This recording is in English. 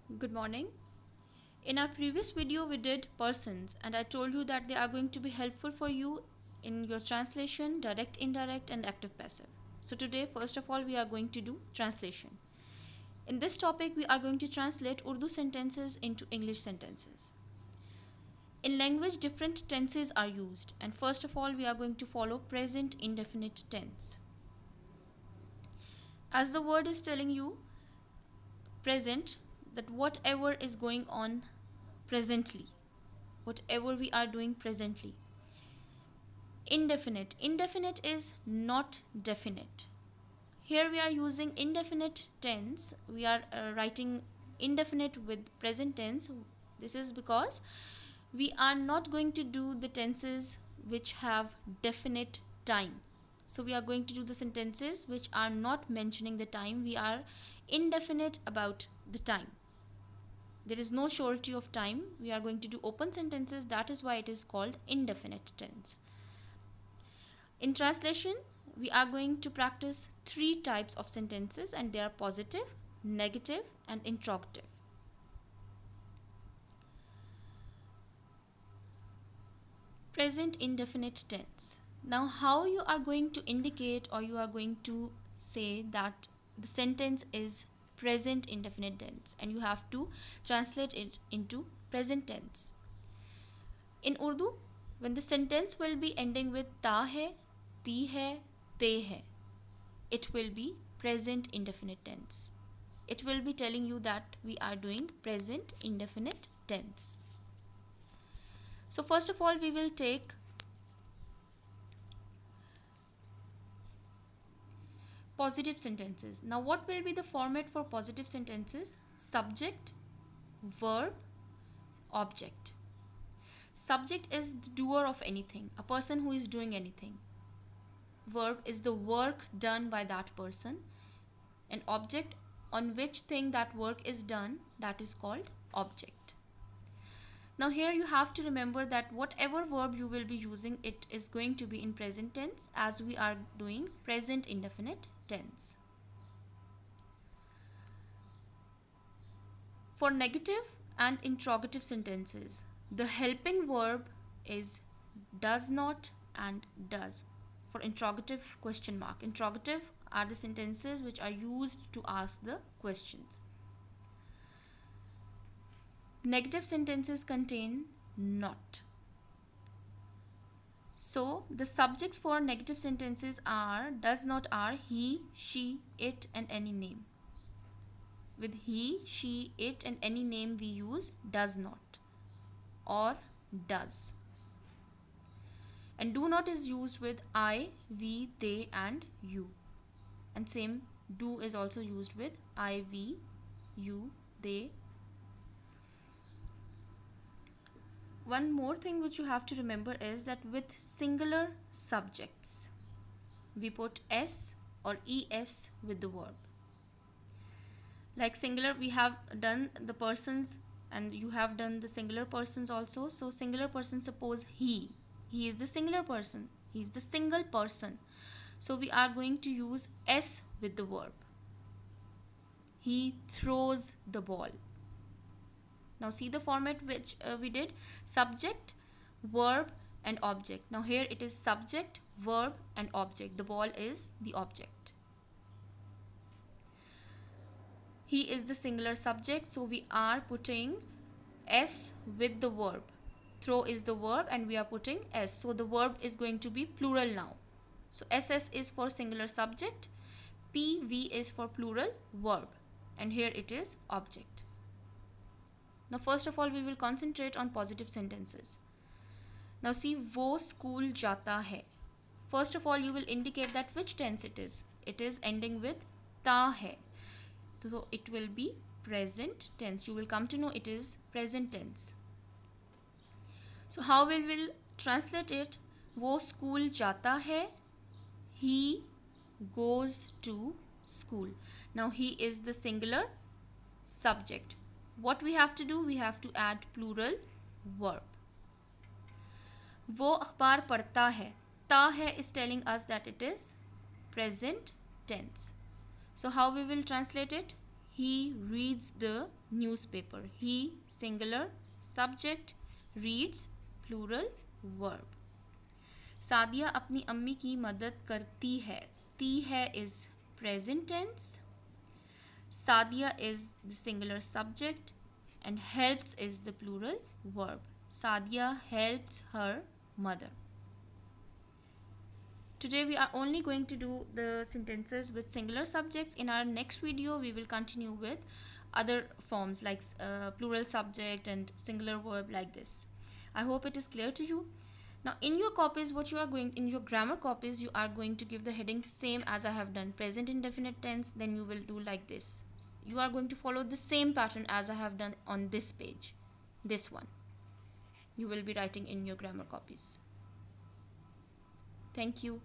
Good morning. In our previous video we did persons and I told you that they are going to be helpful for you in your translation, direct, indirect and active passive. So today first of all we are going to do translation. In this topic we are going to translate Urdu sentences into English sentences. In language different tenses are used and first of all we are going to follow present indefinite tense. As the word is telling you present, that whatever is going on presently, whatever we are doing presently. Indefinite is not definite. Here we are using indefinite tense. We are writing indefinite with present tense. This is because we are not going to do the tenses which have definite time. So we are going to do the sentences which are not mentioning the time. We are indefinite about the time. There is no surety of time. We are going to do open sentences. That is why it is called indefinite tense. In translation, we are going to practice three types of sentences and they are positive, negative and interrogative. Present indefinite tense. Now how you are going to indicate or you are going to say that the sentence is present indefinite tense and you have to translate it into present tense. In Urdu, when the sentence will be ending with ta hai, ti hai, te hai, it will be present indefinite tense. It will be telling you that we are doing present indefinite tense. So first of all we will take positive sentences. Now what will be the format for positive sentences? Subject, verb, object. Subject is the doer of anything, a person who is doing anything. Verb is the work done by that person. An object on which thing that work is done, that is called object. Now here you have to remember that whatever verb you will be using, it is going to be in present tense as we are doing present indefinite tense. For negative and interrogative sentences, the helping verb is does not and does. For interrogative, question mark. Interrogative are the sentences which are used to ask the questions. Negative sentences contain not. So the subjects for negative sentences are does not are he, she, it and any name. With he, she, it and any name we use does not or does. And do not is used with I, we, they and you. And same do is also used with I, we, you, they. One more thing which you have to remember is that with singular subjects, we put s or es with the verb. Like singular, we have done the persons and you have done the singular persons also. So singular person, suppose he is the singular person, he is the single person. So we are going to use s with the verb. He throws the ball. Now see the format which we did: subject, verb and object. Now here it is subject, verb and object. The ball is the object. He is the singular subject, so we are putting s with the verb. Throw is the verb and we are putting s. So the verb is going to be plural now. So ss is for singular subject, pv is for plural verb, and here it is object. Now first of all we will concentrate on positive sentences. Now see, wo school jata hai. First of all you will indicate that which tense it is. It is ending with ta hai. So it will be present tense. You will come to know it is present tense. So how we will translate it? Wo school jata hai. He goes to school. Now he is the singular subject. What we have to do? We have to add plural verb. वो अखबार पढ़ता है. ता है is telling us that it is present tense. So how we will translate it? He reads the newspaper. He singular subject, reads plural verb. Sadia अपनी अम्मी की मदद करती है. ती है is present tense. Sadia is the singular subject and helps is the plural verb. Sadia helps her mother. Today we are only going to do the sentences with singular subjects. In our next video we will continue with other forms like plural subject and singular verb like this. I hope it is clear to you. Now in your copies, what you are going, in your grammar copies, you are going to give the heading same as I have done, present indefinite tense. Then you will do like this. You are going to follow the same pattern as I have done on this page. This one you will be writing in your grammar copies. Thank you.